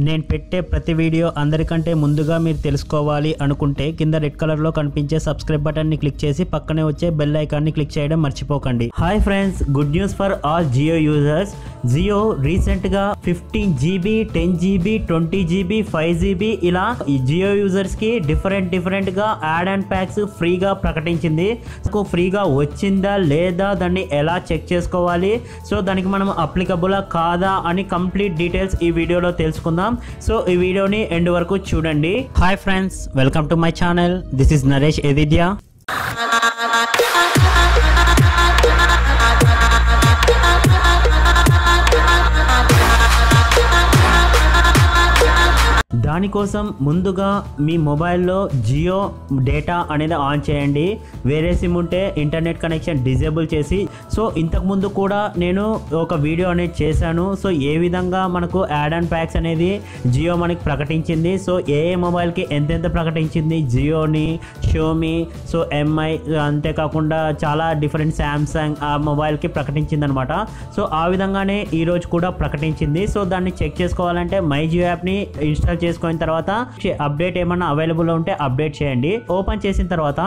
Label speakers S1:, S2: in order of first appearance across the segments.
S1: నేను పెట్టే ప్రతి వీడియో అందరికంటే ముందుగా మీరు తెలుసుకోవాలి అనుకుంటే కింద రెడ్ కలర్ లో కనిపించే సబ్స్క్రైబ్ బటన్ ని క్లిక్ చేసి పక్కనే వచ్చే బెల్ ఐకాన్ ని క్లిక్ చేయడం మర్చిపోకండి. Hi friends, good news for all Jio users. Jio recent గా 15 GB 10 GB 20 GB 5 GB ఇలా ఈ జియో యూజర్స్ కి డిఫరెంట్ గా యాడ్ అండ్ ప్యాక్స్ ఫ్రీగా ప్రకటించింది. ఫ్రీగా వచ్చిందా లేదా దాన్ని ఎలా చెక్ చేసుకోవాలి, సో దానికి మనం అప్లికబులా కాదా అని కంప్లీట్ డీటెయిల్స్ ఈ వీడియోలో తెలుసుకుందాం. సో ఈ వీడియోని ఎండ్ వరకు చూడండి. Hi friends, welcome to my channel. This is Naresh ఎదిద్యా. దానికోసం ముందుగా మీ మొబైల్లో జియో డేటా అనేది ఆన్ చేయండి. వేరే సిమ్ ఉంటే ఇంటర్నెట్ కనెక్షన్ డిజేబుల్ చేసి, సో ఇంతకుముందు కూడా నేను ఒక వీడియో అనేది చేశాను. సో ఏ విధంగా మనకు యాడ్ అండ్ ప్యాక్స్ అనేది జియో మనకి ప్రకటించింది, సో ఏ మొబైల్కి ఎంతెంత ప్రకటించింది, జియోని, షోమీ, సో ఎంఐ, అంతేకాకుండా చాలా డిఫరెంట్ శాంసంగ్ ఆ మొబైల్కి ప్రకటించింది అనమాట. సో ఆ విధంగానే ఈరోజు కూడా ప్రకటించింది. సో దాన్ని చెక్ చేసుకోవాలంటే మై జియో యాప్ని ఇన్స్టాల్ చేసుకున్న తర్వాత అప్డేట్ ఏమన్నా అవైలబుల్ ఉంటే అప్డేట్ చేయండి. ఓపెన్ చేసిన తర్వాత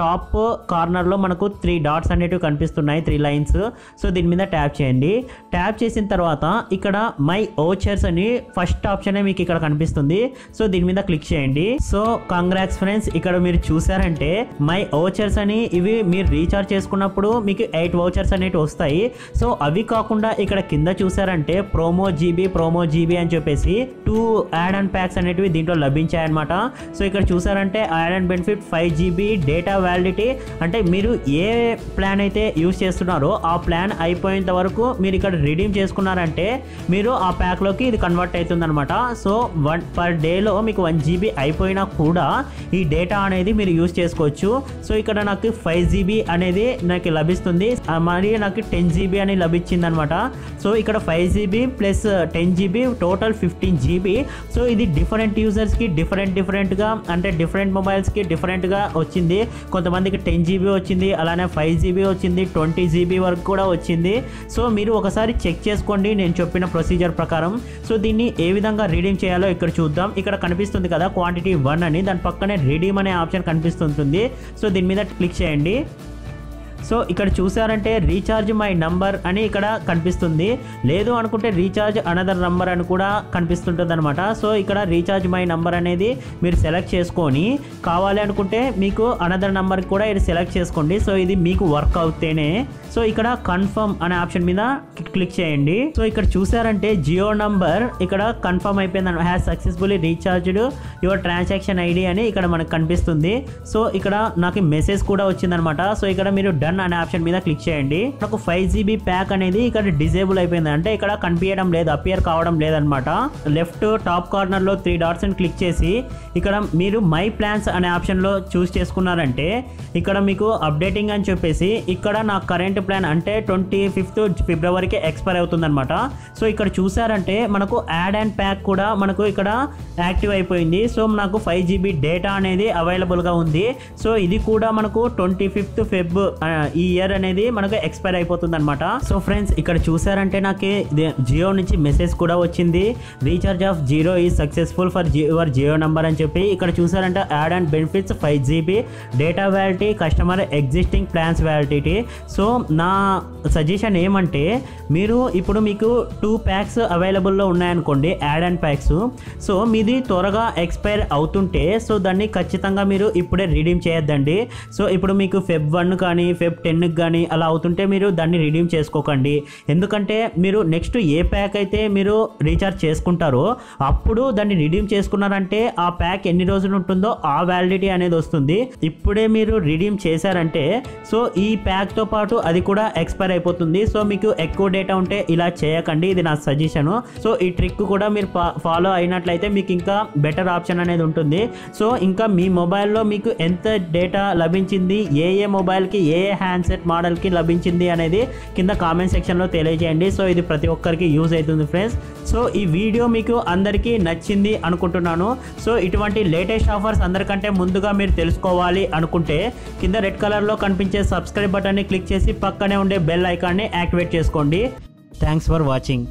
S1: టాప్ కార్నర్ లో మనకు 3 డాట్స్ అనేటివి కనిపిస్తున్నాయి, 3 లైన్స్. సో దీని మీద ట్యాప్ చేయండి. ట్యాప్ చేసిన తర్వాత ఇక్కడ మై ఓచర్స్ అని ఫస్ట్ ఆప్షన్ మీకు ఇక్కడ కనిపిస్తుంది. సో దీని మీద క్లిక్ చేయండి. సో కంగ్రాట్స్ ఫ్రెండ్స్, ఇక్కడ మీరు చూసారంటే మై ఓచర్స్ అని ఇవి మీరు రీఛార్జ్ చేసుకున్నప్పుడు మీకు 8 వౌచర్స్ అనేవి వస్తాయి. సో అవి కాకుండా ఇక్కడ కింద చూసారంటే ప్రోమో జీబీ అని చెప్పేసి 2 యాడ్ అండ్ ప్యాక్స్ అనేటివి దీంట్లో లభించాయన్నమాట. సో ఇక్కడ చూసారంటే add and benefit 5 GB data validity, అంటే మీరు ఏ ప్లాన్ అయితే యూజ్ చేస్తున్నారో ఆ ప్లాన్ అయిపోయేంత వరకు మీరు ఇక్కడ రిడీమ్ చేసుకున్నారంటే మీరు ఆ ప్యాక్లోకి ఇది కన్వర్ట్ అవుతుంది అనమాట. సో పర్ డేలో మీకు 1 GB అయిపోయినా కూడా ఈ డేటా అనేది మీరు యూజ్ చేసుకోవచ్చు. సో ఇక్కడ నాకు 5 GB అనేది నాకు లభిస్తుంది, మరి నాకు 10 GB అని లభించింది అనమాట. సో ఇక్కడ 5 GB plus 10 GB total 15 GB. So ఇది డిఫరెంట్ యూజర్స్కి డిఫరెంట్గా, అంటే డిఫరెంట్ మొబైల్స్కి డిఫరెంట్గా వచ్చింది. కొంతమందికి 10 GB వచ్చింది, అలానే 5 GB వచ్చింది, 20 GB వరకు కూడా వచ్చింది. సో మీరు ఒకసారి చెక్ చేసుకోండి నేను చెప్పిన ప్రొసీజర్ ప్రకారం. సో దీన్ని ఏ విధంగా రీడీమ్ చేయాలో ఇక్కడ చూద్దాం. ఇక్కడ కనిపిస్తుంది కదా క్వాంటిటీ 1 అని, దాని పక్కనే రీడీమ్ అనే ఆప్షన్ కనిపిస్తుంటుంది. సో దీని మీద క్లిక్ చేయండి. సో ఇక్కడ చూసారంటే రీఛార్జ్ మై నంబర్ అని ఇక్కడ కనిపిస్తుంది, లేదు అనుకుంటే రీఛార్జ్ అనదర్ నంబర్ అని కూడా కనిపిస్తుంటుంది అనమాట. సో ఇక్కడ రీఛార్జ్ మై నంబర్ అనేది మీరు సెలెక్ట్ చేసుకొని, కావాలి అనుకుంటే మీకు అనదర్ నంబర్ కూడా ఇది సెలెక్ట్ చేసుకోండి. సో ఇది మీకు వర్క్ అవుతేనే. సో ఇక్కడ కన్ఫర్మ్ అనే ఆప్షన్ మీద క్లిక్ చేయండి. సో ఇక్కడ చూసారంటే జియో నంబర్ ఇక్కడ కన్ఫర్మ్ అయిపోయింది, has successfully recharged your transaction ID అని ఇక్కడ మనకు కనిపిస్తుంది. సో ఇక్కడ నాకు మెసేజ్ కూడా వచ్చిందనమాట. సో ఇక్కడ మీరు డన్ అనే ఆప్షన్ మీద క్లిక్ చేయండి. నాకు 5 GB ప్యాక్ అనేది ఇక్కడ డిజేబుల్ అయిపోయింది, అంటే ఇక్కడ కనిపించడం లేదు, అపియర్ కావడం లేదనమాట. లెఫ్ట్ టాప్ కార్నర్ లో 3 డాట్స్ అని క్లిక్ చేసి ఇక్కడ మీరు మై ప్లాన్స్ అనే ఆప్షన్ లో చూస్ చేసుకున్నారంటే ఇక్కడ మీకు అప్డేటింగ్ అని చెప్పేసి ఇక్కడ నా కరెంట్ ప్లాన్ అంటే 25th ఫిబ్రవరికి ఎక్స్పైర్ అవుతుంది అనమాట. సో ఇక్కడ చూసారంటే మనకు యాడ్ అండ్ ప్యాక్ కూడా మనకు ఇక్కడ యాక్టివ్ అయిపోయింది. సో నాకు 5 GB డేటా అనేది అవైలబుల్ గా ఉంది. సో ఇది కూడా మనకు 25th Feb ఈ ఇయర్ అనేది మనకు ఎక్స్పైర్ అయిపోతుంది అనమాట. సో ఫ్రెండ్స్ ఇక్కడ చూసారంటే నాకు జియో నుంచి మెసేజ్ కూడా వచ్చింది, recharge of zero is successful for your Jio number అని చెప్పి. ఇక్కడ చూసారంటే add and benefits 5 GB data validity, customer existing plans validity. So నా సజెషన్ ఏమంటే మీరు ఇప్పుడు మీకు 2 ప్యాక్స్ అవైలబుల్లో ఉన్నాయనుకోండి యాడ్ అండ్ ప్యాక్స్. సో మీది త్వరగా ఎక్స్పైర్ అవుతుంటే సో దాన్ని ఖచ్చితంగా మీరు ఇప్పుడే రిడీమ్ చేయొద్దండి. సో ఇప్పుడు మీకు Feb 1 కానీ Feb 10 కానీ అలా అవుతుంటే మీరు దాన్ని రిడీమ్ చేసుకోకండి. ఎందుకంటే మీరు నెక్స్ట్ ఏ ప్యాక్ అయితే మీరు రీఛార్జ్ చేసుకుంటారో అప్పుడు దాన్ని రిడీమ్ చేసుకున్నారంటే ఆ ప్యాక్ ఎన్ని రోజులు ఉంటుందో ఆ వ్యాలిడిటీ అనేది వస్తుంది. ఇప్పుడే మీరు రిడీమ్ చేశారంటే సో ఈ ప్యాక్ తో పాటు అది కూడా ఎక్స్పైర్ అయిపోతుంది. సో మీకు ఎక్కువ డేటా ఉంటే ఇలా చేయకండి, ఇది నా సజెషన్. సో ఈ ట్రిక్ కూడా మీరు ఫాలో అయినట్లయితే మీకు ఇంకా బెటర్ ఆప్షన్ అనేది ఉంటుంది. సో ఇంకా మీ మొబైల్లో మీకు ఎంత డేటా లభించింది, ఏ మొబైల్కి ఏ హ్యాండ్సెట్ మోడల్కి లభించింది అనేది కింద కామెంట్ సెక్షన్లో తెలియజేయండి. సో ఇది ప్రతి ఒక్కరికి యూజ్ అవుతుంది ఫ్రెండ్స్. సో ఈ వీడియో మీకు అందరికీ నచ్చింది అనుకుంటున్నాను. సో ఇటువంటి లేటెస్ట్ ఆఫర్స్ అందరికంటే ముందుగా మీరు తెలుసుకోవాలి అనుకుంటే కింద రెడ్ కలర్లో కనిపించే సబ్స్క్రైబ్ బటన్ని క్లిక్ చేసి పక్కనే ఉండే బెల్ ఐకాన్ని యాక్టివేట్ చేసుకోండి. Thanks for watching.